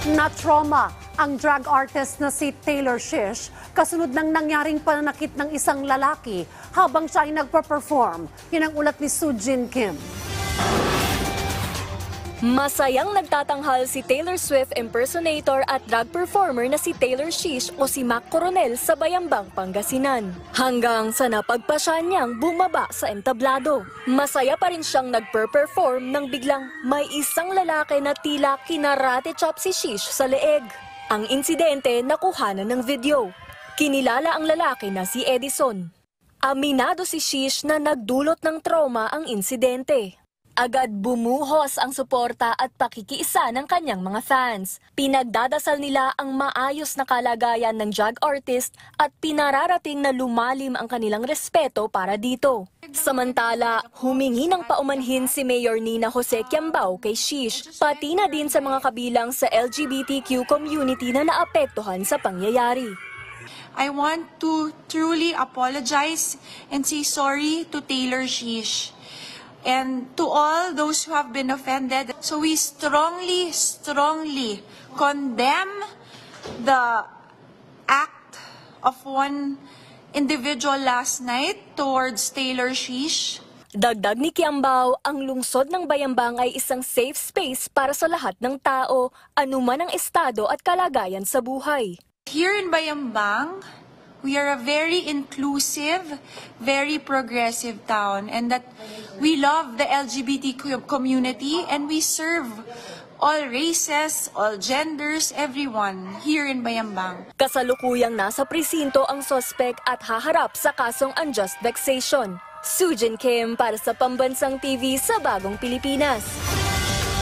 Na-trauma ang drag artist na si Taylor Swift kasunod ng nangyaring pananakit ng isang lalaki habang siya ay nagpa-perform. Yan ang ulat ni Sujin Kim. Masayang nagtatanghal si Taylor Swift impersonator at drag performer na si Taylor Swift o si Mac Coronel sa Bayambang, Pangasinan. Hanggang sa napagpasya niyang bumaba sa entablado. Masaya pa rin siyang nagper-perform nang biglang may isang lalaki na tila kinarate chop si Swift sa leeg. Ang insidente nakuhanan ng video. Kinilala ang lalaki na si Edison. Aminado si Swift na nagdulot ng trauma ang insidente. Agad bumuhos ang suporta at pakikiisa ng kanyang mga fans. Pinagdadasal nila ang maayos na kalagayan ng drag artist at pinararating na lumalim ang kanilang respeto para dito. Samantala, humingi ng paumanhin si Mayor Nina Jose Quiambao kay Swift, pati na din sa mga kabilang sa LGBTQ community na naapektuhan sa pangyayari. I want to truly apologize and say sorry to Taylor Swift and to all those who have been offended. So we strongly condemn the act of one individual last night towards Taylor Swift. Dagdag ni Quiambao, ang lungsod ng Bayambang ay isang safe space para sa lahat ng tao, anuman ang estado at kalagayan sa buhay. Here in Bayambang, we are a very inclusive, very progressive town, and that we love the LGBT community and we serve all races, all genders, everyone here in Bayambang. Kasalukuyang nasa presinto ang sospek at haharap sa kasong unjust vexation. Sujin Kim para sa Pambansang TV sa Bagong Pilipinas.